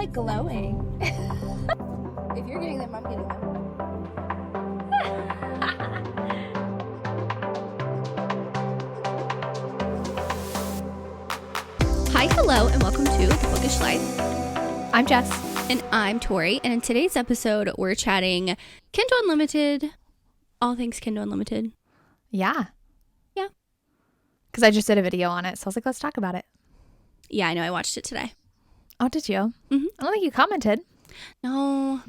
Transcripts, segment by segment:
like glowing. If you're getting them, I'm getting them. Hi, hello, and welcome to the Bookish Life. I'm Jess. And I'm Tori. And in today's episode, we're chatting Kindle Unlimited, all things Kindle Unlimited. Yeah. Yeah. Because I just did a video on it, so I was like, let's talk about it. Yeah, I know. I watched it today. Oh, did you? Mm-hmm. I don't think you commented. No,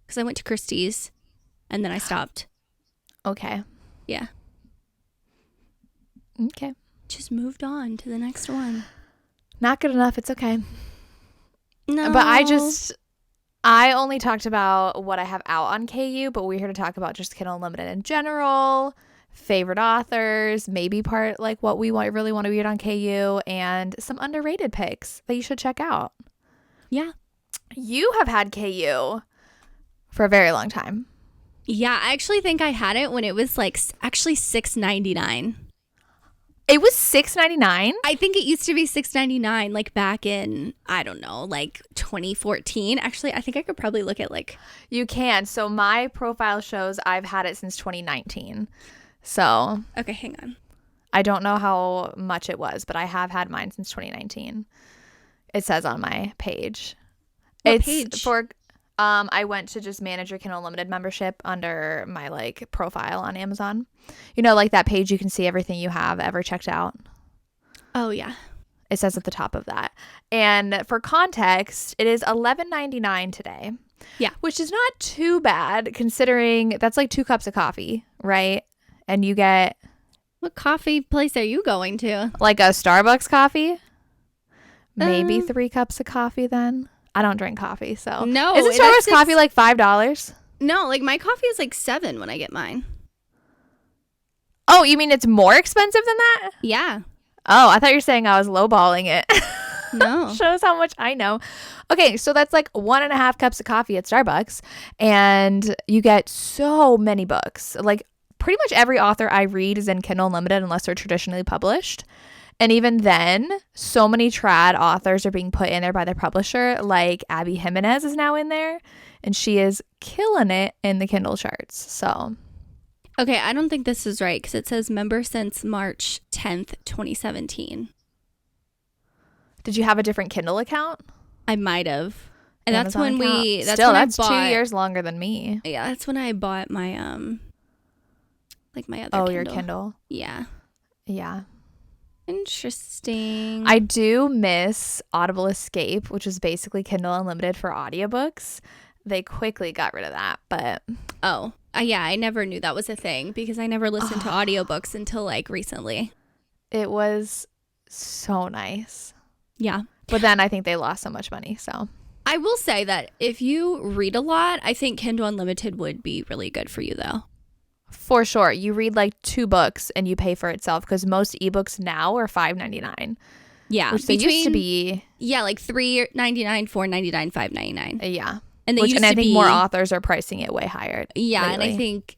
because I went to Christie's and then I stopped. Okay. Yeah. Okay. Just moved on to the next one. Not good enough. It's okay. No. But I only talked about what I have out on KU, but we're here to talk about just Kindle Unlimited in general, favorite authors, maybe part like what we really want to read on KU, and some underrated picks that you should check out. Yeah. You have had KU for a very long time. Yeah, I actually think I had it when it was like actually $6.99. It was $6.99? I think it used to be $6.99 like back in, I don't know, like 2014. Actually, I think I could probably look at like... You can. So my profile shows I've had it since 2019. So... Okay, hang on. I don't know how much it was, but I have had mine since 2019. It says on my page. What page? For I went to just manage your Kindle Unlimited membership under my like profile on Amazon. You know, like that page you can see everything you have ever checked out. Oh yeah. It says at the top of that. And for context, it is $11.99 today. Yeah. Which is not too bad considering that's like 2 cups of coffee, right? And you get... What coffee place are you going to? Like a Starbucks coffee? Maybe 3 cups of coffee then. I don't drink coffee, so. No. Isn't Starbucks coffee like $5? No, like my coffee is like $7 when I get mine. Oh, you mean it's more expensive than that? Yeah. Oh, I thought you were saying I was lowballing it. No. Shows how much I know. Okay, so that's like 1.5 cups of coffee at Starbucks, and you get so many books. Like pretty much every author I read is in Kindle Unlimited unless they're traditionally published. And even then, so many trad authors are being put in there by their publisher. Like Abby Jimenez is now in there, and she is killing it in the Kindle charts. So, okay, I don't think this is right because it says member since March 10th, 2017. Did you have a different Kindle account? I might have. And Amazon that's when account? that's Still, when that's I bought, 2 years longer than me. Yeah, that's when I bought my like my other Oh, Kindle. your Kindle. Yeah. Yeah. Interesting. I do miss Audible Escape, which is basically Kindle Unlimited for audiobooks. They quickly got rid of that, but... Oh, yeah, I never knew that was a thing because I never listened to audiobooks until like recently. It was so nice. Yeah. But then I think they lost so much money, so... I will say that if you read a lot, I think Kindle Unlimited would be really good for you though. For sure. You read like 2 books and you pay for itself because most ebooks now are $5.99. Yeah. Which they used to be... Yeah, like $3.99, $4.99, $5.99. Yeah. And they I think more authors are pricing it way higher. Yeah, lately. and I think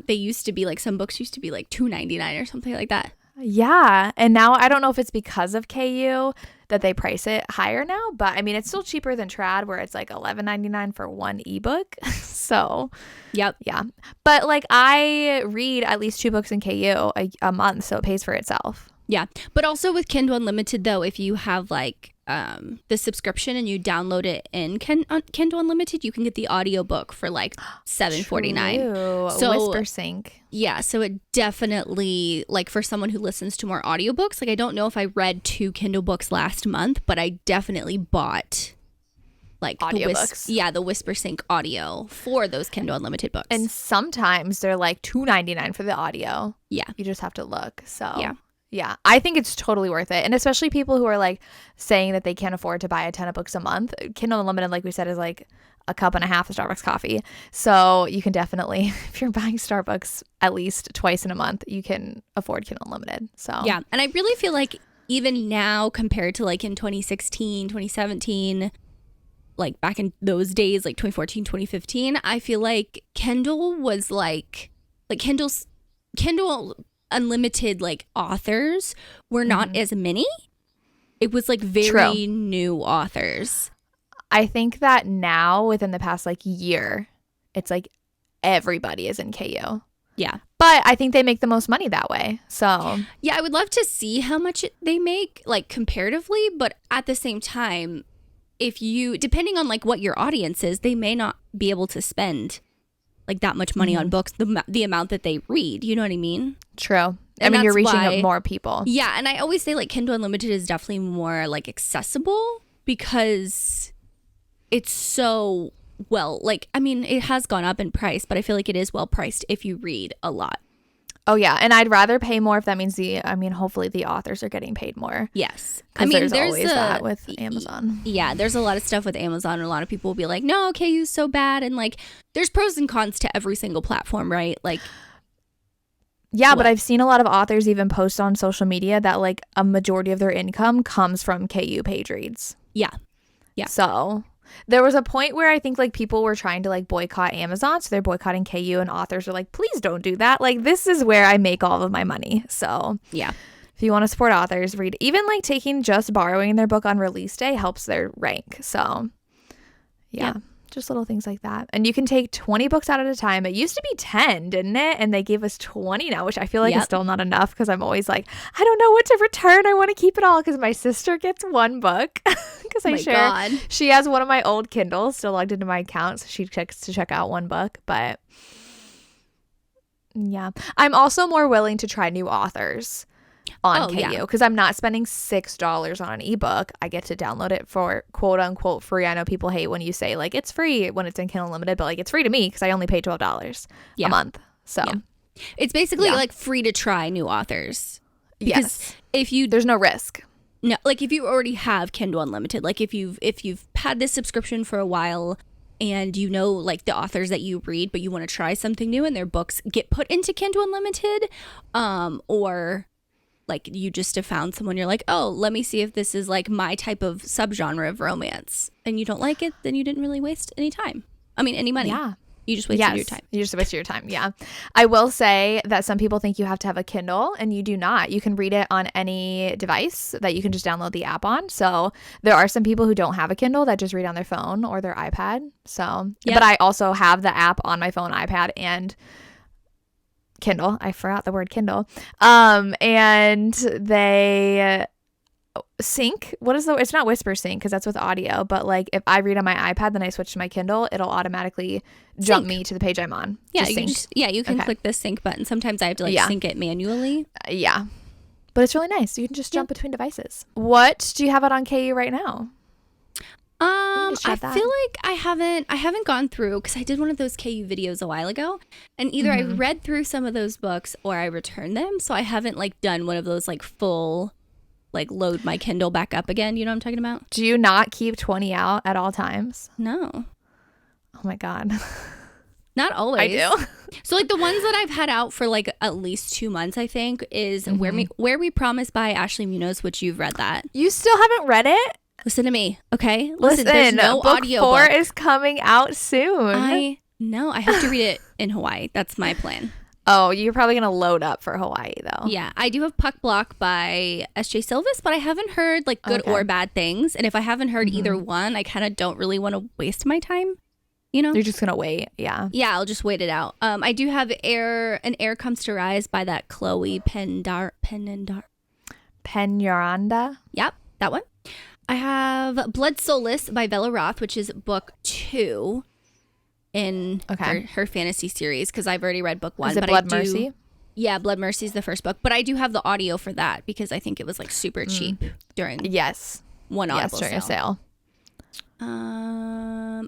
they used to be like some books used to be like $2.99 or something like that. Yeah. And now I don't know if it's because of KU that they price it higher now, but I mean it's still cheaper than trad where it's like $11.99 for 1 ebook. So yep. Yeah. But like I read at least 2 books in KU a month, so it pays for itself. Yeah. But also with Kindle Unlimited though, if you have like the subscription and you download it in Kindle Unlimited, you can get the audiobook for like $7.49. So Whisper Sync. Yeah, so it definitely, like for someone who listens to more audiobooks, like I don't know if I read 2 Kindle books last month, but I definitely bought like audiobooks. the Whisper Sync audio for those Kindle Unlimited books. And sometimes they're like $2.99 for the audio. Yeah. You just have to look. So yeah, I think it's totally worth it. And especially people who are like saying that they can't afford to buy a ton of books a month. Kindle Unlimited, like we said, is like 1.5 cups of Starbucks coffee. So you can definitely, if you're buying Starbucks at least twice in a month, you can afford Kindle Unlimited. So yeah. And I really feel like even now compared to like in 2016, 2017, like back in those days, like 2014, 2015, I feel like Kindle was like Kindle Unlimited like authors were not as many. It was like very new authors. I think that now within the past like year, it's like everybody is in KU. Yeah. But I think they make the most money that way. So yeah, I would love to see how much they make like comparatively, but at the same time, if you, depending on like what your audience is, they may not be able to spend like that much money on books, the amount that they read. You know what I mean? True. I And mean, you're that's reaching why- more people. Yeah, and I always say like Kindle Unlimited is definitely more like accessible because it's so well, like, I mean, it has gone up in price, but I feel like it is well priced if you read a lot. Oh, yeah. And I'd rather pay more if that means hopefully the authors are getting paid more. Yes. I mean, there's always that with Amazon. Yeah, there's a lot of stuff with Amazon, and a lot of people will be like, no, KU's so bad. And like, there's pros and cons to every single platform, right? Like, yeah, but I've seen a lot of authors even post on social media that like a majority of their income comes from KU page reads. yeah. Yeah. So there was a point where I think like people were trying to like boycott Amazon. So they're boycotting KU, and authors are like, please don't do that. Like, this is where I make all of my money. So Yeah. if you want to support authors, read. Even like just borrowing their book on release day helps their rank. So yeah. Just little things like that. And you can take 20 books out at a time. It used to be 10, didn't it? And they gave us 20 now, which I feel like is still not enough because I'm always like, I don't know what to return. I want to keep it all because my sister gets one book because God. she has one of my old Kindles still logged into my account. So she checks to check out one book. But yeah, I'm also more willing to try new authors on KU because I'm not spending $6 on an ebook. I get to download it for quote unquote free. I know people hate when you say like it's free when it's in Kindle Unlimited, but like it's free to me because I only pay $12 a month. So it's basically like free to try new authors. Because if you there's no risk. No, like if you already have Kindle Unlimited, like if you've had this subscription for a while and you know like the authors that you read, but you want to try something new and their books get put into Kindle Unlimited, or like you just have found someone you're like, oh, let me see if this is like my type of subgenre of romance, and you don't like it, then you didn't really waste any time. I mean, any money. Yeah. You just wasted your time. You just wasted your time. Yeah. I will say that some people think you have to have a Kindle, and you do not. You can read it on any device that you can just download the app on. So there are some people who don't have a Kindle that just read on their phone or their iPad. So, but I also have the app on my phone, iPad, and Kindle. I forgot the word Kindle. And they sync. It's not whisper sync because that's with audio, but like if I read on my iPad then I switch to my Kindle, it'll automatically jump me to the page I'm on. Yeah, you can click the sync button. Sometimes I have to like sync it manually. Yeah. But it's really nice. You can just jump between devices. What do you have out on KU right now? I feel like I haven't gone through because I did one of those KU videos a while ago, and either I read through some of those books or I returned them. So I haven't like done one of those like full like load my Kindle back up again. You know what I'm talking about? Do you not keep 20 out at all times? No. Oh my God. Not always. I do. So like the ones that I've had out for like at least 2 months, I think, is Where We Promise by Ashley Munoz, which you've read that. You still haven't read it? Listen to me, okay? Listen, there's no book audio 4 book. is coming out soon. I know. I have to read it in Hawaii. That's my plan. Oh, you're probably going to load up for Hawaii, though. Yeah. I do have Puck Block by S.J. Silvis, but I haven't heard like good or bad things. And if I haven't heard either one, I kind of don't really want to waste my time. You know? You're just going to wait. Yeah. Yeah, I'll just wait it out. I do have An Air Comes to Rise by that Chloe Penyaranda. Yep, that one. I have Blood Soulless by Bella Roth, which is book 2 in her fantasy series, because I've already read book 1. Is it Blood Mercy? Yeah, Blood Mercy is the first book, but I do have the audio for that because I think it was like super cheap during one Audible sale. I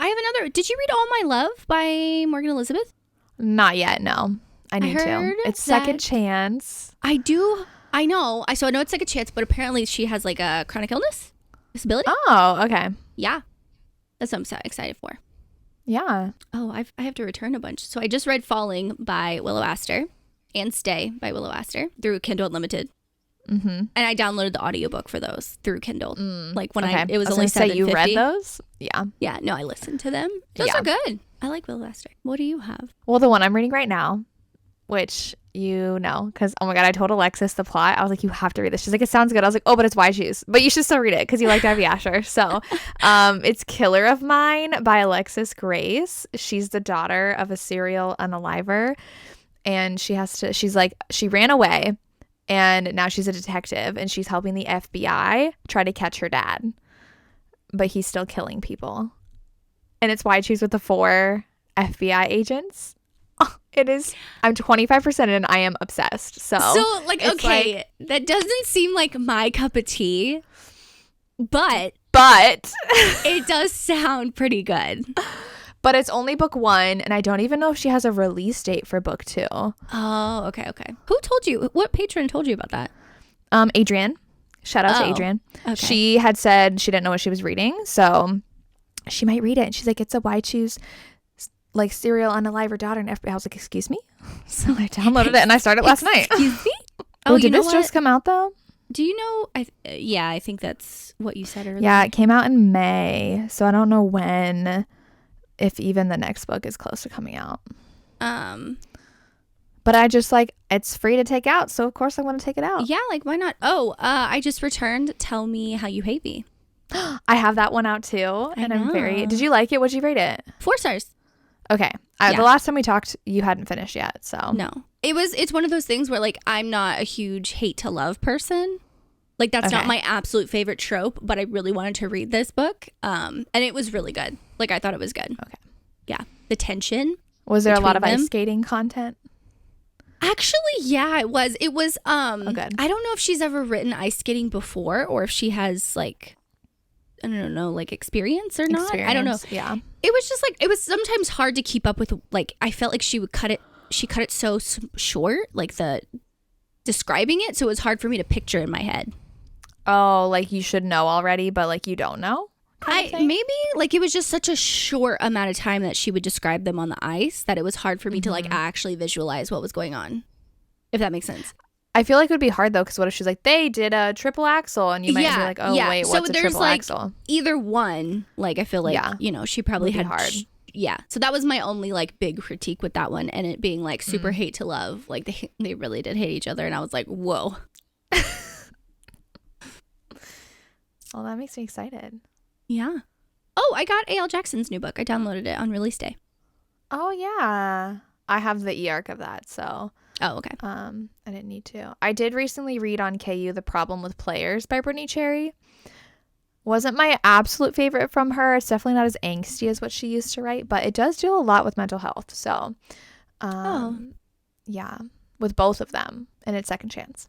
have another. Did you read All My Love by Morgan Elizabeth? Not yet, no. I need to. It's Second Chance. I know. So I know it's Second Chance, but apparently she has like a chronic illness, disability. Oh, okay. Yeah. That's what I'm so excited for. Yeah. Oh, I have to return a bunch. So I just read Falling by Willow Astor and Stay by Willow Astor through Kindle Unlimited. And I downloaded the audiobook for those through Kindle. Like when it was only $7.50. You read those? Yeah. Yeah. No, I listened to them. Those are good. I like Willow Astor. What do you have? Well, the one I'm reading right now, which because oh my God, I told Alexis the plot. I was like, you have to read this. She's like, it sounds good. I was like, oh, but it's Hwy Shoes. But you should still read it because you like Ivy Asher. So it's Killer of Mine by Alexis Grace. She's the daughter of a serial unaliver. And she ran away and now she's a detective and she's helping the FBI try to catch her dad. But he's still killing people. And it's Hwy Shoes with the 4 FBI agents. It is. I'm 25% in. I am obsessed. So like, okay, that doesn't seem like my cup of tea, but it does sound pretty good. But it's only book 1, and I don't even know if she has a release date for book 2. Oh, okay. Who told you? What patron told you about that? Adrian. Shout out to Adrian. Okay. She had said she didn't know what she was reading, so she might read it. And she's like, it's a Hwy Shoes like serial unalive daughter and FBI. I was like, excuse me? So I downloaded it and I started last night. Excuse me? Oh, did this just come out though? Do you know? I think that's what you said earlier. Yeah, it came out in May. So I don't know when, if even the next book is close to coming out. But I just it's free to take out. So of course I want to take it out. Yeah, like why not? Oh, I just returned Tell Me How You Hate Me. I have that one out too. And I'm did you like it? What'd you rate it? 4 stars. Okay. The last time we talked, you hadn't finished yet, so. No. It's one of those things where, like, I'm not a huge hate to love person. Like, that's not my absolute favorite trope, but I really wanted to read this book. And it was really good. Like, I thought it was good. Okay. Yeah. The tension. Was there a lot of ice skating content? Actually, yeah, it was. It was, good. I don't know if she's ever written ice skating before or if she has, like, I don't know, like experience or not. I don't know. Yeah. It was just it was sometimes hard to keep up with. Like, I felt like she cut it so short, like the describing it. So it was hard for me to picture in my head. Oh, like you should know already, but like you don't know? Maybe like it was just such a short amount of time that she would describe them on the ice that it was hard for me to like actually visualize what was going on. If that makes sense. I feel like it would be hard though, because what if she's like, they did a triple axel, and you might be like, oh wait, what's a triple axel? Either one. Like I feel like she probably had hard. So that was my only like big critique with that one, and it being like super hate to love. Like they really did hate each other, and I was like, whoa. Well, that makes me excited. Yeah. Oh, I got A.L. Jackson's new book. I downloaded it on release day. Oh yeah, I have the e-arc of that, so. Oh, okay. I didn't need to. I did recently read on KU The Problem with Players by Brittany Cherry. Wasn't my absolute favorite from her. It's definitely not as angsty as what she used to write, but it does deal a lot with mental health. So, yeah, with both of them in its second chance.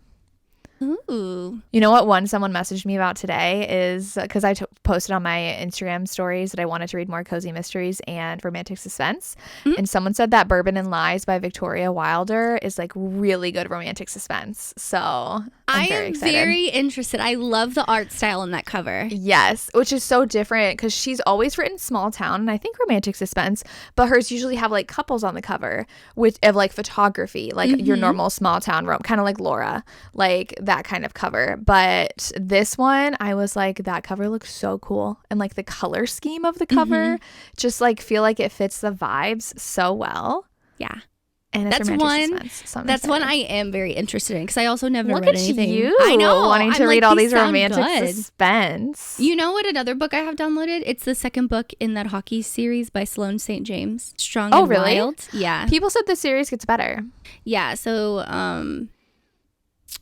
Ooh. You know what one someone messaged me about today is because I posted on my Instagram stories that I wanted to read more cozy mysteries and romantic suspense. And someone said that Bourbon and Lies by Victoria Wilder is like really good romantic suspense. So I'm very excited. Very interested. I love the art style on that cover. Yes, which is so different because she's always written small town and I think romantic suspense, but hers usually have like couples on the cover of like photography, like your normal small town kind of like Laura, like that kind of cover. But this one, I was like, that cover looks so cool, and like the color scheme of the cover just like feel like it fits the vibes so well. Yeah. And it's that's one I am very interested in because I also never read anything. You I know, wanting to read all these romantic suspense. You know what? Another book I have downloaded. It's the second book in that hockey series by Sloane St. James. Strong and really? Wild. Yeah. People said the series gets better. Yeah. So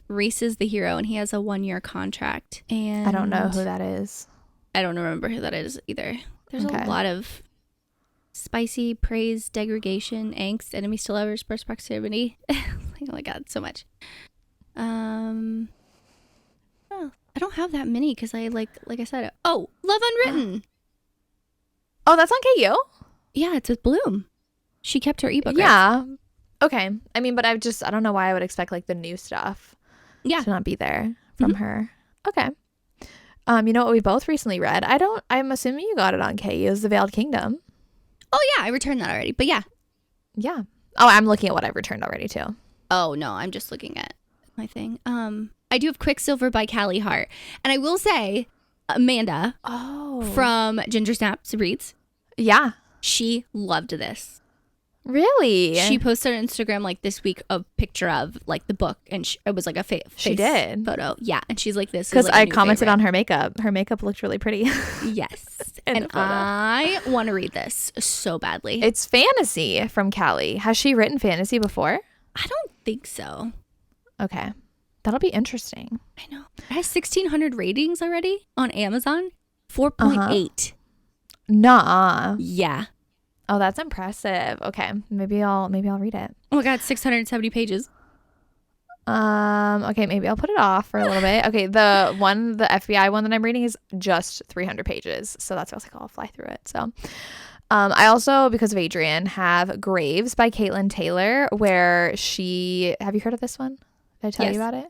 Reese is the hero and he has a 1-year contract. And I don't know who that is. I don't remember who that is either. There's a lot of spicy praise, degradation, angst, enemies to lovers, burst proximity. Oh my god, so much. Well, I don't have that many because I like I said. Oh, Love Unwritten. Oh, that's on KU? Yeah, it's with Bloom. She kept her ebook. Yeah. Rights. Okay. I mean, but I don't know why I would expect like the new stuff. Yeah. To not be there from her. Okay. You know what we both recently read? I'm assuming you got it on KU, is The Veiled Kingdom. Oh, yeah, I returned that already. But yeah. Yeah. Oh, I'm looking at what I've returned already, too. Oh, no, I'm just looking at my thing. I do have Quicksilver by Callie Hart. And I will say, Amanda from Ginger Snaps Reads. Yeah. She loved this. Really? She posted on Instagram like this week a picture of like the book, and it was like a face did photo. Yeah, and she's like, this because is like I commented favorite. on her makeup. Her makeup looked really pretty. Yes, and I want to read this so badly. It's fantasy from Callie. Has she written fantasy before? I don't think so. Okay, that'll be interesting. I know it has 1,600 ratings already on Amazon. 4.8. Nah. Yeah. Oh, that's impressive. Okay, maybe I'll read it. Oh my god, 670 pages. Okay, maybe I'll put it off for a little bit. Okay, the FBI one that I'm reading is just 300 pages, so that's why I was like, I'll fly through it. So, I also, because of Adrian, have Graves by Caitlin Taylor, where have you heard of this one? Did I tell you about it?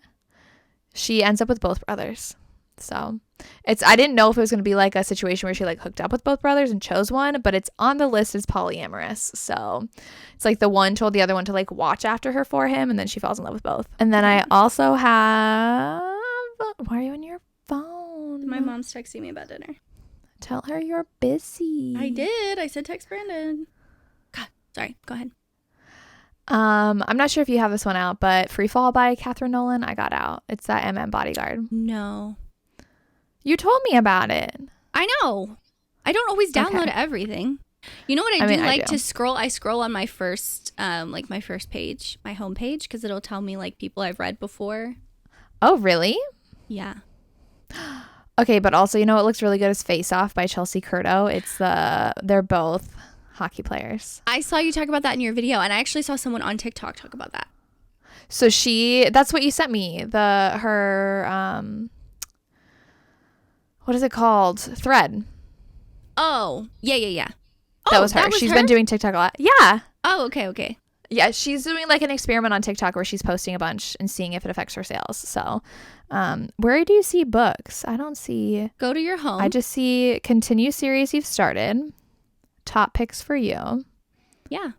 She ends up with both brothers. So I didn't know if it was going to be like a situation where she like hooked up with both brothers and chose one, but it's on the list as polyamorous. So it's like the one told the other one to like watch after her for him, and then she falls in love with both. And then I also have, why are you on your phone? My mom's texting me about dinner. Tell her you're busy. I did. I said text Brandon. God, sorry. Go ahead. I'm not sure if you have this one out, but Free Fall by Catherine Nolan, I got out. It's that Bodyguard. No. You told me about it. I know. I don't always download everything. You know what I do to scroll? I scroll on my first, my first page, my home page, because it'll tell me like people I've read before. Oh, really? Yeah. Okay, but also, you know what looks really good is Face Off by Chelsea Curto. They're both hockey players. I saw you talk about that in your video, and I actually saw someone on TikTok talk about that. So that's what you sent me. What is it called? Thread. Oh, yeah. That was her. She's been doing TikTok a lot. Yeah. Oh, okay. Yeah, she's doing like an experiment on TikTok where she's posting a bunch and seeing if it affects her sales. So, where do you see books? I don't see. Go to your home. I just see continue series you've started. Top picks for you. Yeah.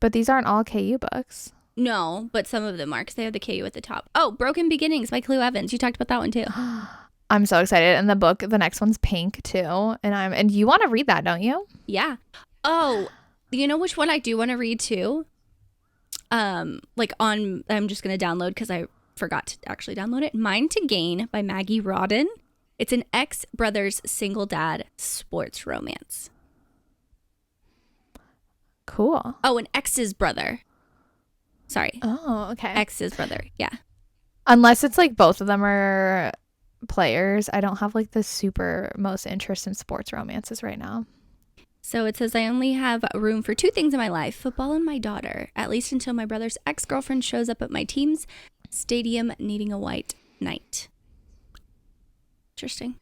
But these aren't all KU books. No, but some of them are because they have the KU at the top. Oh, Broken Beginnings by Clue Evans. You talked about that one too. I'm so excited. And the next one's pink too. And you want to read that, don't you? Yeah. Oh, you know which one I do want to read too? I'm just going to download because I forgot to actually download it. Mine to Gain by Maggie Rodden. It's an ex-brother's single dad sports romance. Cool. Oh, an ex's brother. Sorry. Oh, okay. Ex's brother. Yeah. Unless it's like both of them are players. I don't have like the super most interest in sports romances right now. So it says, I only have room for two things in my life, football and my daughter, at least until my brother's ex-girlfriend shows up at my team's stadium needing a white knight. Interesting.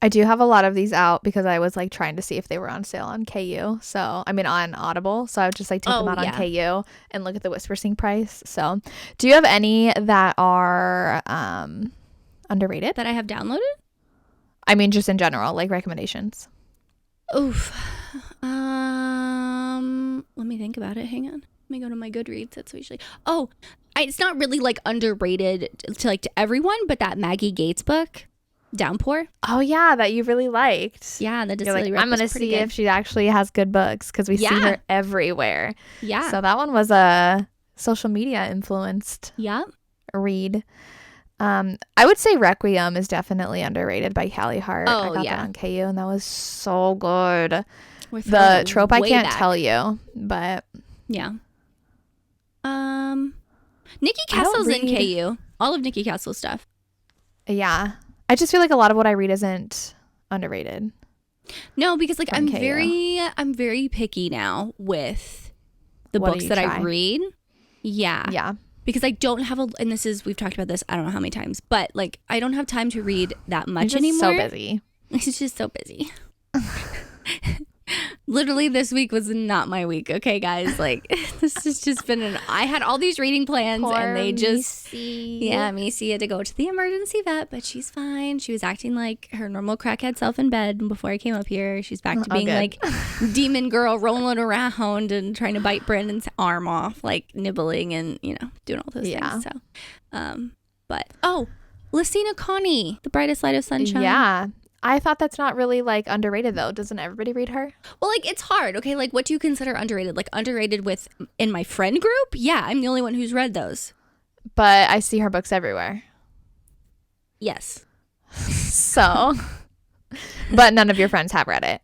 I do have a lot of these out because I was like trying to see if they were on sale on KU. So, I mean, on Audible. So I would just like take them out on KU and look at the Whisper Sync price. So, do you have any that are underrated? That I have downloaded? I mean, just in general, like recommendations. Oof. Let me think about it. Hang on. Let me go to my Goodreads. That's usually. Oh, it's not really like underrated to everyone, but that Maggie Gates book, Downpour. Oh yeah, that you really liked. Yeah, the Distillery. Like, I'm gonna see if she actually has good books because we see her everywhere. Yeah. So that one was a social media influenced. Yeah. Read. I would say Requiem is definitely underrated by Callie Hart. I got that on KU and that was so good. The trope I can't tell you, but yeah. Nikki Castle's in KU. All of Nikki Castle's stuff. Yeah. I just feel like a lot of what I read isn't underrated. No, because like I'm very picky now with the books that I read. Yeah. Yeah. Because I don't have and we've talked about this, I don't know how many times, but like I don't have time to read that much anymore. So busy. It's just so busy. Literally this week was not my week, okay guys? Like this has just been I had all these reading plans and they just Missy had to go to the emergency vet, but she's fine. She was acting like her normal crackhead self in bed before I came up here. She's back to being like demon girl rolling around and trying to bite Brandon's arm off, like nibbling and doing all those things. So but Lucina Connie, The Brightest Light of Sunshine. Yeah. I thought that's not really like underrated though. Doesn't everybody read her? Well, like it's hard. Okay, like what do you consider underrated? Like underrated with in my friend group? Yeah, I'm the only one who's read those. But I see her books everywhere. Yes. So, but none of your friends have read it.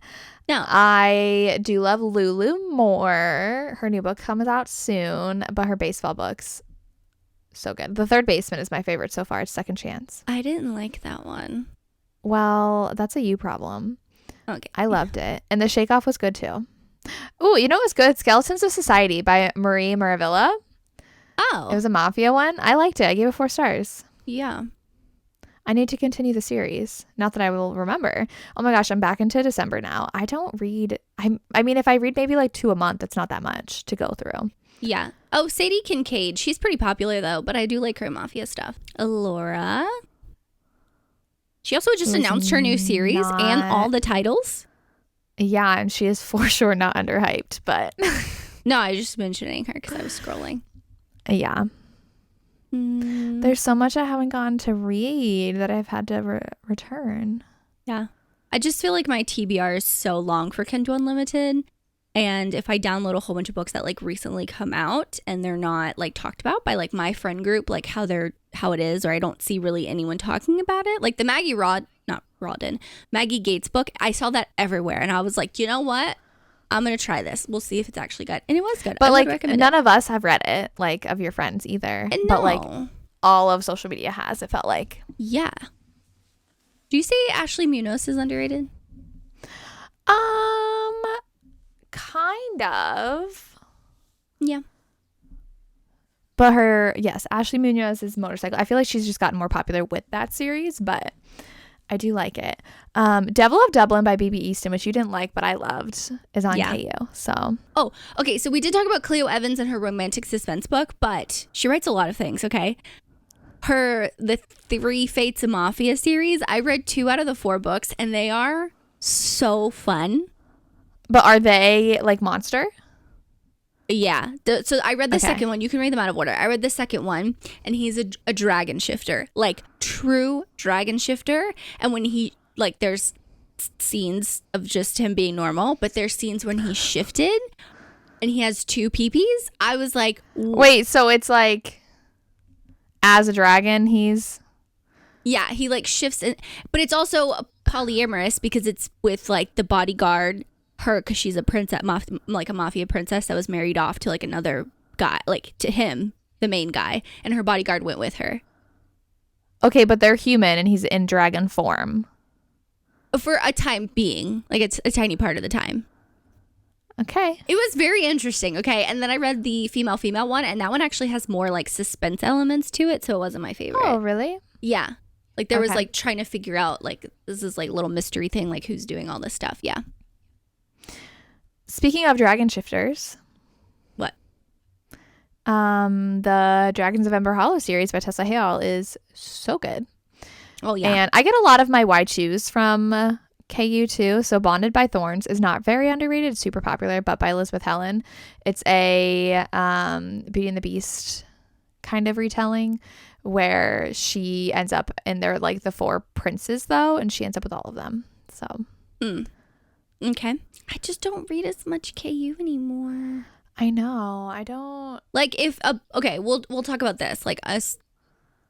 No. I do love Lulu more. Her new book comes out soon, but her baseball books, so good. The Third Baseman is my favorite so far. It's Second Chance. I didn't like that one. Well, that's a you problem. Okay. I loved it. And The Shake Off was good too. Ooh, you know what was good? Skeletons of Society by Marie Maravilla. Oh. It was a mafia one. I liked it. I gave it 4 stars. Yeah. I need to continue the series. Not that I will remember. Oh my gosh, I'm back into December now. I don't read. I mean, if I read maybe like 2 a month, it's not that much to go through. Yeah. Oh, Sadie Kincaid. She's pretty popular though, but I do like her mafia stuff. Alora. She also just announced her new series and all the titles. Yeah, and she is for sure not underhyped, but no, I was just mentioning her because I was scrolling. Yeah. There's so much I haven't gotten to read that I've had to return. Yeah. I just feel like my TBR is so long for Kindle Unlimited. And if I download a whole bunch of books that like recently come out and they're not like talked about by like my friend group, like how it is, or I don't see really anyone talking about it. Like the Maggie Gates book, I saw that everywhere. And I was like, you know what? I'm going to try this. We'll see if it's actually good. And it was good. But like none of us have read it, like of your friends either. No. But like all of social media has, it felt like. Yeah. Do you say Ashley Munoz is underrated? Kind of. Yeah. But yes, Ashley Munoz's Motorcycle. I feel like she's just gotten more popular with that series, but I do like it. Devil of Dublin by B.B. Easton, which you didn't like, but I loved, is on KU. So. Oh, okay. So we did talk about Cleo Evans and her romantic suspense book, but she writes a lot of things, okay? The 3 Fates of Mafia series, I read 2 out of the 4 books, and they are so fun. But are they like monster? Yeah. So I read the second one. You can read them out of order. I read the second one, and he's a dragon shifter, like true dragon shifter. And when he, like, there's scenes of just him being normal, but there's scenes when he shifted and he has 2 peepees. I was like, wait, so it's like as a dragon, yeah, he like shifts in, but it's also polyamorous because it's with like the bodyguard, her, because she's a princess, like a mafia princess that was married off to like another guy, like to him, the main guy, and her bodyguard went with her. Okay, but they're human and he's in dragon form. For a time being, like it's a tiny part of the time. Okay. It was very interesting. Okay. And then I read the female one, and that one actually has more like suspense elements to it. So it wasn't my favorite. Oh, really? Yeah. Like there was like trying to figure out like this is like little mystery thing, like who's doing all this stuff. Yeah. Speaking of dragon shifters. What? The Dragons of Ember Hollow series by Tessa Hale is so good. Oh, yeah. And I get a lot of my wide shoes from KU too. So Bonded by Thorns is not very underrated. It's super popular, but by Elizabeth Helen. It's a Beauty and the Beast kind of retelling where she ends up, and they're like the 4 princes though, and she ends up with all of them. So. Okay. I just don't read as much KU anymore. I know. I don't. Like if, okay, we'll talk about this, like us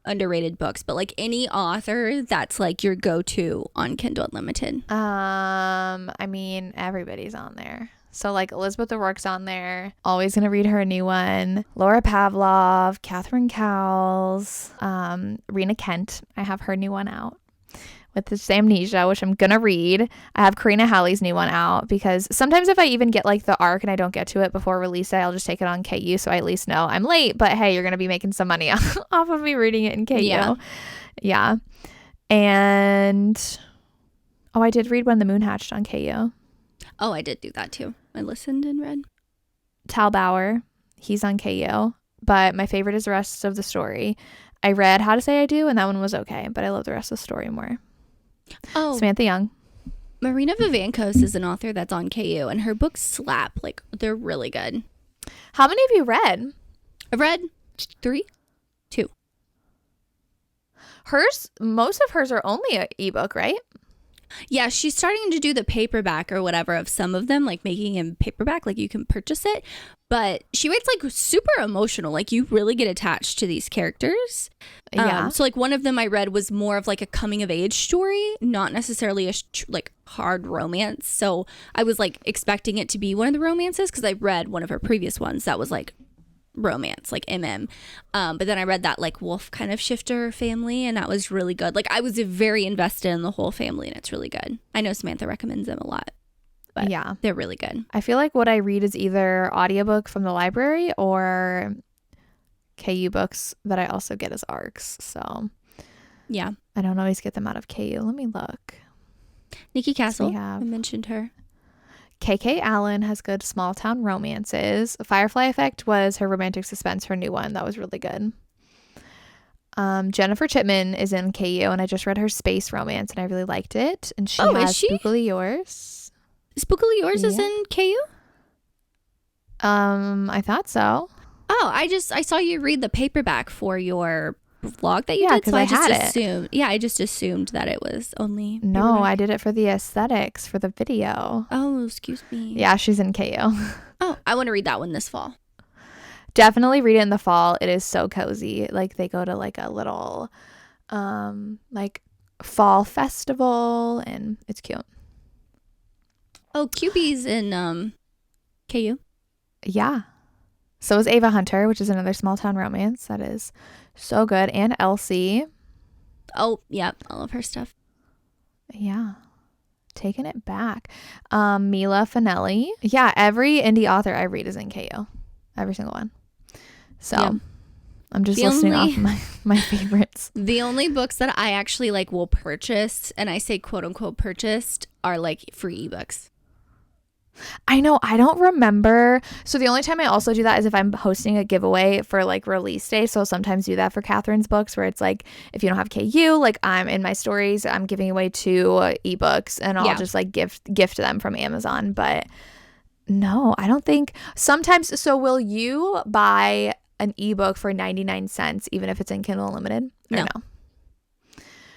underrated books, but like any author that's like your go-to on Kindle Unlimited. I mean, everybody's on there. So like Elizabeth O'Rourke's on there. Always gonna read her a new one. Laura Pavlov, Catherine Cowles, Rena Kent. I have her new one out with this Amnesia, which I'm gonna read. I have Karina Halley's new one out because sometimes if I even get like the arc and I don't get to it before release day, I'll just take it on KU so I at least know I'm late, but hey, you're gonna be making some money off of me reading it in KU. Yeah. And I did read When the Moon Hatched on KU. Oh, I did do that too. I listened and read. Tal Bauer, he's on KU, but my favorite is the rest of the story. I read How to Say I Do, and that one was okay, but I love the rest of the story more. Oh, Samantha Young. Marina Vivancos is an author that's on KU, and her books slap. Like, they're really good. How many have you read? I've read 3, 2. Most of hers are only an ebook, right? Yeah, she's starting to do the paperback or whatever of some of them, like making him paperback, like you can purchase it. But she writes like super emotional, like you really get attached to these characters. Yeah. So like one of them I read was more of like a coming of age story, not necessarily a like hard romance. So I was like expecting it to be one of the romances because I read one of her previous ones that was like romance, like but then I read that like wolf kind of shifter family, and that was really good. Like I was very invested in the whole family, and it's really good. I know Samantha recommends them a lot, but yeah, they're really good. I feel like what I read is either audiobook from the library or KU books that I also get as ARCs. So yeah, I don't always get them out of KU. Let me look. Nikki Castle, I mentioned her. KK Allen has good small town romances. Firefly Effect was her romantic suspense, her new one. That was really good. Jennifer Chipman is in KU, and I just read her space romance, and I really liked it. And she has is she? Spookily Yours. Spookily Yours is in KU? I thought so. Oh, I saw you read the paperback for your vlog that you Yeah, did, 'cause so I I just had it. assumed. Yeah, I just assumed that it was only No, paperback. I did it for the aesthetics for the video. Oh, excuse me. Yeah, she's in KU. Oh, I want to read that one this fall. Definitely read it in the fall. It is so cozy. Like they go to like a little like fall festival, and it's cute. Oh, QB's in KU. Yeah. So is Ava Hunter, which is another small town romance that is so good. And Elsie. Oh, yeah. I love her stuff. Yeah. Taking it back. Mila Finelli. Yeah, every indie author I read is in KU. Every single one. So Yeah. I'm just listening off my favorites. The only books that I actually like will purchase, and I say quote unquote purchased, are like free ebooks. I know. I don't remember. So the only time I also do that is if I'm hosting a giveaway for like release day. So I'll sometimes do that for Catherine's books, where it's like, if you don't have KU, like I'm in my stories, I'm giving away 2 ebooks, and I'll just like gift them from Amazon. But no, I don't think sometimes. So will you buy an ebook for 99 cents, even if it's in Kindle Unlimited? Or no.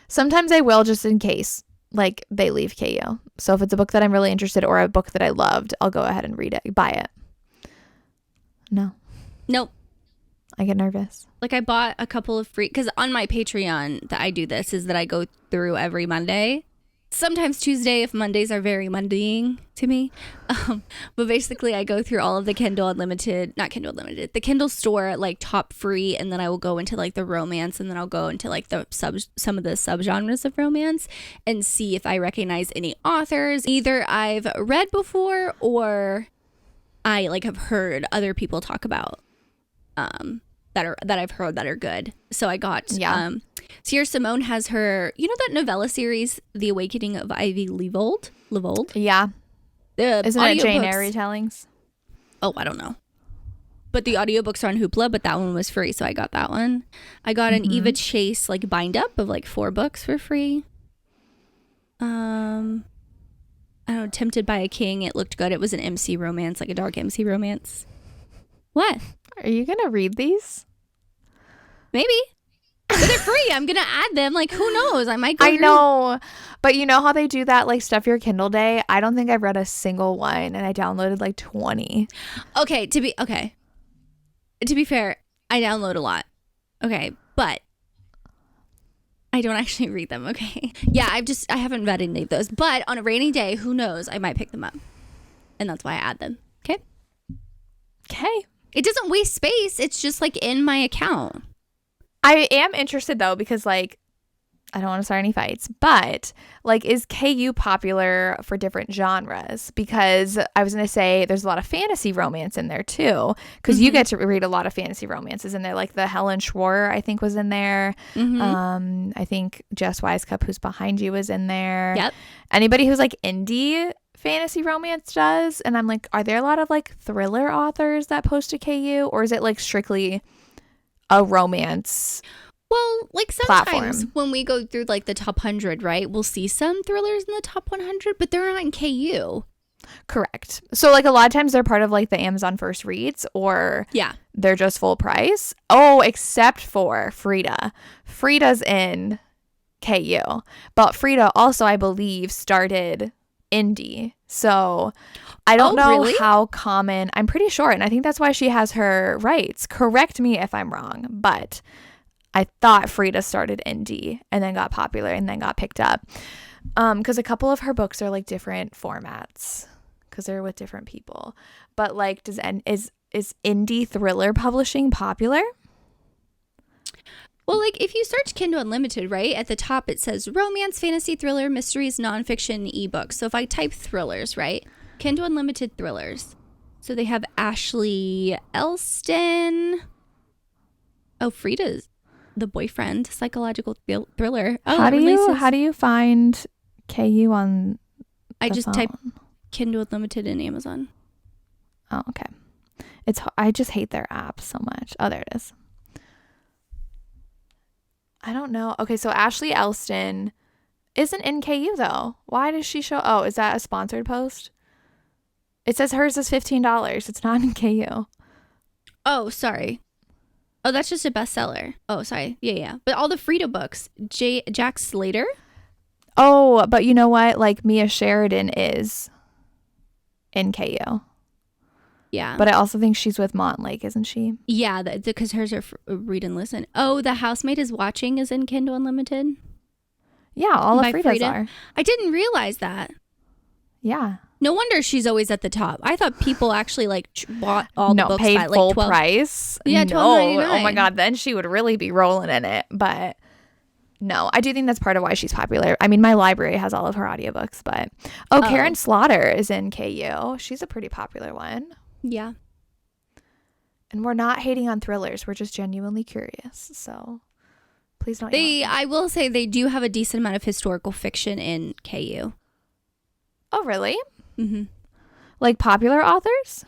Sometimes I will, just in case. Like they leave KU. So if it's a book that I'm really interested, or a book that I loved, I'll go ahead and read it, buy it. No. Nope. I get nervous. Like I bought a couple of free, because on my Patreon that I do this is that I go through every Monday. Sometimes Tuesday if Mondays are very Mondaying to me. But basically I go through all of the Kindle Unlimited, not Kindle Unlimited, the Kindle store like top free, and then I will go into like the romance, and then I'll go into like some of the subgenres of romance and see if I recognize any authors either I've read before or I like have heard other people talk about that I've heard that are good. So I got Sierra Simone has her, you know that novella series, The Awakening of Ivy Levold? Yeah. Isn't it Jane Eyre retellings? Oh, I don't know. But the audiobooks are on Hoopla, but that one was free, so I got that one. I got an Eva Chase like bind up of like 4 books for free. I don't know, Tempted by a King. It looked good. It was an MC romance, like a dark MC romance. What? Are you gonna read these? Maybe. But they're free. I'm gonna add them. Like, who knows? I might go. I know, but you know how they do that, like stuff your Kindle day. I don't think I've read a single one, and I downloaded like 20. Okay, to be fair, I download a lot. Okay, but I don't actually read them. Okay, yeah, I haven't read any of those. But on a rainy day, who knows? I might pick them up, and that's why I add them. Okay. Okay. It doesn't waste space. It's just like in my account. I am interested though, because like I don't want to start any fights, but like, is KU popular for different genres? Because I was going to say there's a lot of fantasy romance in there too, because you get to read a lot of fantasy romances in there. Like the Helen Schwarr, I think, was in there. I think Jess Wisecup, who's behind you, was in there. Yep. Anybody who's like indie fantasy romance does. And I'm like, are there a lot of like thriller authors that post to KU, or is it like strictly a romance? Well, like sometimes platform. When we go through like the top 100, right, we'll see some thrillers in the top 100, but they're not in KU. Correct. So like a lot of times they're part of like the Amazon First Reads, or they're just full price. Oh, except for Frida. Frida's in KU. But Frida also, I believe, started indie. So I don't know really? how common. I'm pretty sure. And I think that's why she has her rights. Correct me if I'm wrong. But I thought Frida started indie and then got popular and then got picked up. Because a couple of her books are like different formats because they're with different people. But like, is indie thriller publishing popular? Well, like if you search Kindle Unlimited, right, at the top it says romance, fantasy, thriller, mysteries, nonfiction, ebooks. So if I type thrillers, right, Kindle Unlimited thrillers. So they have Ashley Elston. Oh, Frida's the boyfriend, psychological thriller. Oh, How do you find KU on? I just phone? type Kindle Unlimited in Amazon. Oh, okay. I just hate their app so much. Oh, there it is. I don't know. Okay, so Ashley Elston isn't in KU though. Why does she show? Oh, is that a sponsored post? It says hers is $15. It's not in KU. Oh, sorry. Oh, that's just a bestseller. Oh, sorry. Yeah. But all the Frida books, Jack Slater. Oh, but you know what? Like Mia Sheridan is in KU. Yeah. But I also think she's with Montlake, isn't she? Yeah, because hers are read and listen. Oh, The Housemaid is Watching is in Kindle Unlimited. Yeah, all By of Frida's Frida. are. I didn't realize that. Yeah. No wonder she's always at the top. I thought people actually like bought all the books paid by full like 12 price. Yeah, no. $12.99. Oh my God, then she would really be rolling in it. But no, I do think that's part of why she's popular. I mean, my library has all of her audiobooks, but Karen Slaughter is in KU. She's a pretty popular one. Yeah. And we're not hating on thrillers. We're just genuinely curious. So please don't. I will say they do have a decent amount of historical fiction in KU. Oh, really? Mm-hmm. Like popular authors?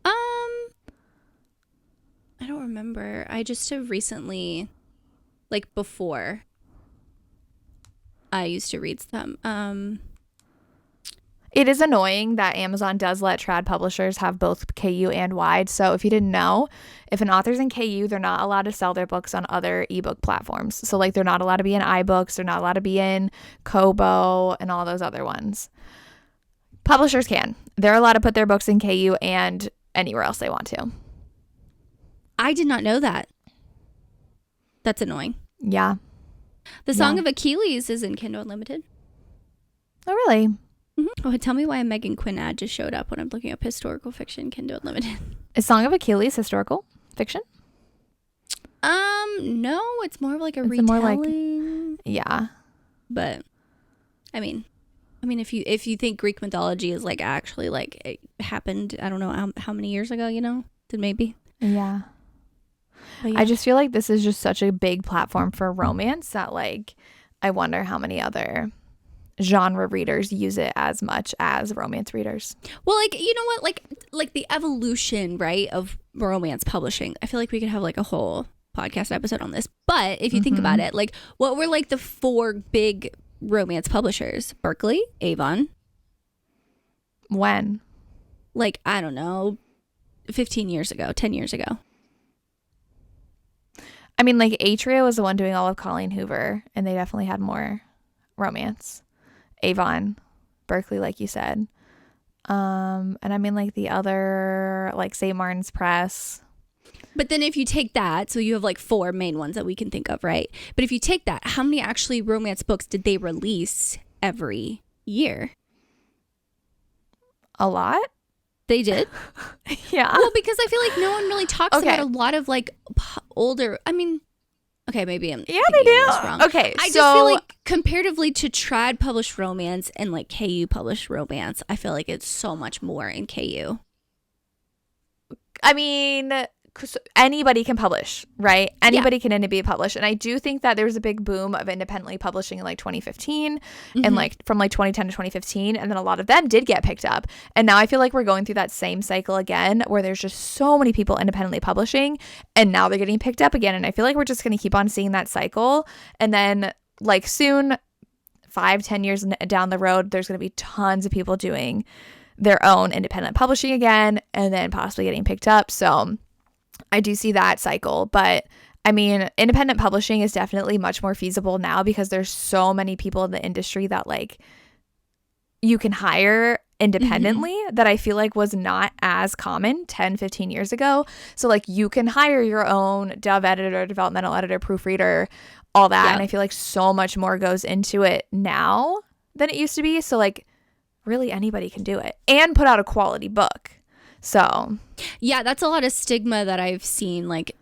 I don't remember. I just have recently, like before, I used to read some. It is annoying that Amazon does let trad publishers have both KU and wide. So if you didn't know, if an author's in KU, they're not allowed to sell their books on other ebook platforms. So like they're not allowed to be in iBooks, they're not allowed to be in Kobo and all those other ones. Publishers can. They're allowed to put their books in KU and anywhere else they want to. I did not know that. That's annoying. Yeah. The Song of Achilles is in Kindle Unlimited. Oh, really? Mm-hmm. Oh, tell me why a Megan Quinn ad just showed up when I'm looking up historical fiction Kindle Unlimited. Is Song of Achilles historical fiction? No, it's more of like a retelling. Yeah. But I mean, if you think Greek mythology is like actually like it happened, I don't know how many years ago, then maybe. Yeah. Yeah. I just feel like this is just such a big platform for romance that like I wonder how many other genre readers use it as much as romance readers. Well, like, you know what, like the evolution, right, of romance publishing. I feel like we could have like a whole podcast episode on this. But if you think about it, like what were like the 4 big romance publishers? Berkeley, Avon. When? Like, I don't know, 15 years ago, 10 years ago. I mean, like Atria was the one doing all of Colleen Hoover, and they definitely had more romance. Avon, Berkeley, like you said. And I mean, like the other, like St. Martin's Press. But then if you take that, so you have like 4 main ones that we can think of, right? But if you take that, how many actually romance books did they release every year? A lot? They did? Yeah. Well, because I feel like no one really talks about a lot of like older, I mean, okay, maybe I'm yeah, they do. Wrong. Okay, I just feel like comparatively to trad published romance and like KU published romance, I feel like it's so much more in KU. I mean, anybody can publish, right? Anybody can independently publish. And I do think that there was a big boom of independently publishing in like 2015 and like from like 2010 to 2015. And then a lot of them did get picked up. And now I feel like we're going through that same cycle again where there's just so many people independently publishing and now they're getting picked up again. And I feel like we're just going to keep on seeing that cycle. And then like soon, 5-10 years down the road, there's going to be tons of people doing their own independent publishing again and then possibly getting picked up. So I do see that cycle, but I mean, independent publishing is definitely much more feasible now because there's so many people in the industry that like you can hire independently that I feel like was not as common 10, 15 years ago. So like you can hire your own dev editor, developmental editor, proofreader, all that. And I feel like so much more goes into it now than it used to be. So like really anybody can do it and put out a quality book. So yeah, that's a lot of stigma that I've seen, like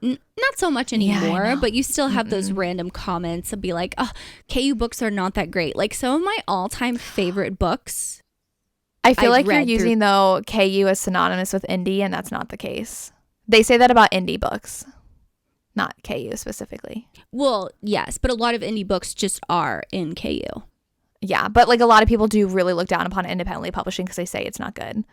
not so much anymore, but you still have those random comments and be like, oh, KU books are not that great. Like some of my all-time favorite books, I feel like you're using though KU as synonymous with indie, and that's not the case. They say that about indie books, not KU specifically. Well, yes, but a lot of indie books just are in KU. Yeah, but like a lot of people do really look down upon independently publishing because they say it's not good.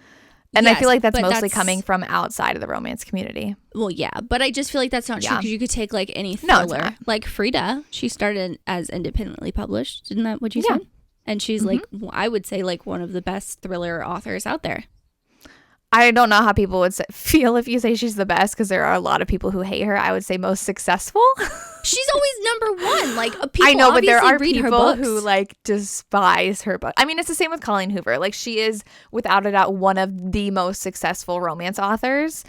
And I feel like that's mostly coming from outside of the romance community. Well, yeah, but I just feel like that's not true because you could take like any thriller. Like Frida, she started as independently published. Isn't that what you said? And she's like, I would say like one of the best thriller authors out there. I don't know how people would feel if you say she's the best because there are a lot of people who hate her. I would say most successful. She's always number one. Like people I know, but there are read people who like despise her book. I mean, it's the same with Colleen Hoover. Like she is without a doubt one of the most successful romance authors,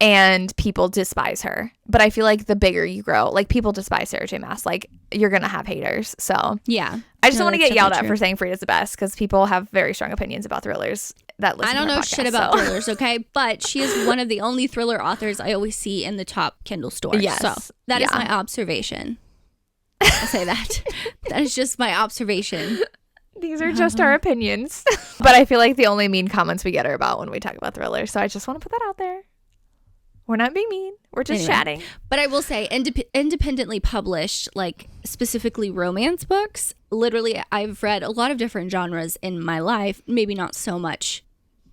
and people despise her. But I feel like the bigger you grow, like people despise Sarah J. Maas. Like you're gonna have haters. So yeah, I just don't want to get yelled at for saying Frida's the best because people have very strong opinions about thrillers. That I don't know shit about thrillers, okay? But she is one of the only thriller authors I always see in the top Kindle stores. Yes. So that is my observation. I'll say that. That is just my observation. These are just our opinions. But I feel like the only mean comments we get are about when we talk about thrillers. So I just want to put that out there. We're not being mean. We're just chatting. But I will say independently published, like specifically romance books, literally I've read a lot of different genres in my life. Maybe not so much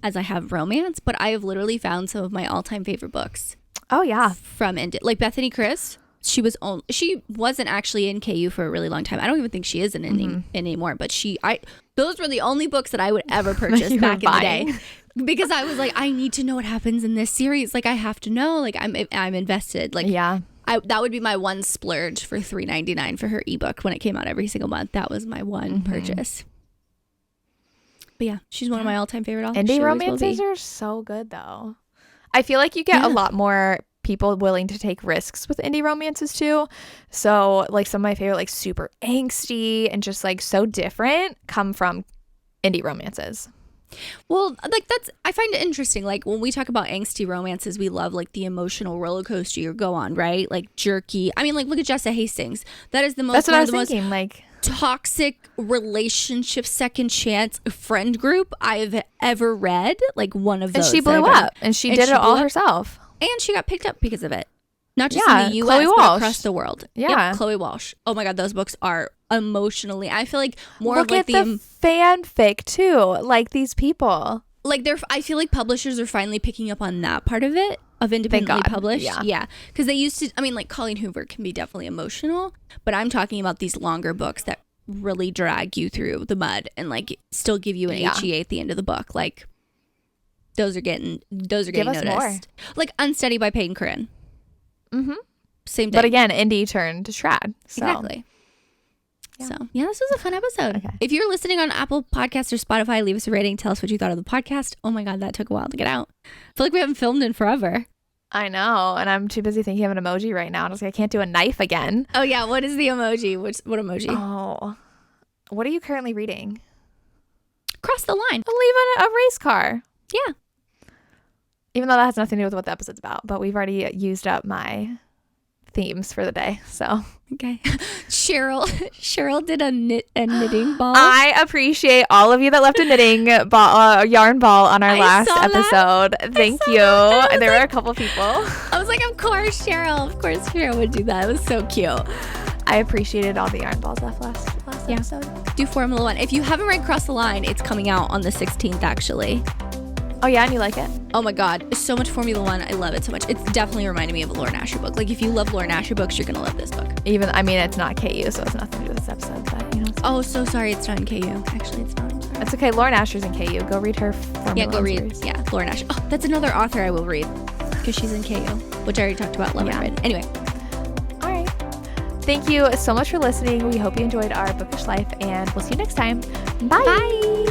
as I have romance, but I have literally found some of my all-time favorite books. Oh, yeah. From like Bethany Chris. She wasn't actually in KU for a really long time. I don't even think she is in anymore. But those were the only books that I would ever purchase back in the day. Because I was like, I need to know what happens in this series. Like I have to know. Like I'm invested. Like that would be my one splurge for $3.99 for her ebook when it came out every single month. That was my one purchase. But yeah, she's one of my all-time favorite authors. Indie romances are so good though. I feel like you get a lot more people willing to take risks with indie romances too. So like some of my favorite like super angsty and just like so different come from indie romances. Well, like I find it interesting. Like when we talk about angsty romances, we love like the emotional roller coaster you go on, right? Like jerky. I mean, like look at Jessa Hastings. That is the most. That's what I was thinking. Like toxic relationship, second chance friend group I've ever read. Like one of those. And she blew up, and she did it all herself. And she got picked up because of it. Not just in the U.S., but across the world. Yeah. Chloe Walsh. Oh my God, those books are emotionally. I feel like more Look of like at the fanfic too. Like these people. Like I feel like publishers are finally picking up on that part of it, of independently published. Yeah. Because they used to, I mean, like Colleen Hoover can be definitely emotional, but I'm talking about these longer books that really drag you through the mud and like still give you an HEA at the end of the book. Like those are getting noticed. More. Like Unsteady by Peyton Corinne. Same thing. But again, indie turned to trad. So. Exactly. Yeah. So yeah, this was a fun episode. Okay. If you're listening on Apple Podcasts or Spotify, leave us a rating. Tell us what you thought of the podcast. Oh my God, that took a while to get out. I feel like we haven't filmed in forever. I know, and I'm too busy thinking of an emoji right now. I can't do a knife again. Oh yeah, what is the emoji? What emoji? Oh, what are you currently reading? Cross the line. I'll leave a race car. Yeah. Even though that has nothing to do with what the episode's about, but we've already used up my themes for the day. So okay. Cheryl did a knitting ball. I appreciate all of you that left a knitting ball, yarn ball on our last episode. Thank you. There were a couple people. I was like, of course Cheryl would do that. It was so cute. I appreciated all the yarn balls left last episode. Do Formula One. If you haven't read Cross the Line, it's coming out on the 16th actually. Oh yeah, and you like it? Oh my God, it's so much Formula One. I love it so much. It's definitely reminding me of a Lauren Asher book. Like if you love Lauren Asher books, you're gonna love this book. It's not KU, so it's nothing to do with this episode. But you know. Oh, so sorry, it's not in KU. Actually, it's not. I'm sorry. It's okay. Lauren Asher's in KU. Go read her Formula Yeah, go One read. series. Yeah, Lauren Asher. Oh, that's another author I will read because she's in KU, which I already talked about. Love and read. Anyway. Thank you so much for listening. We hope you enjoyed our Bookish Life, and we'll see you next time. Bye. Bye.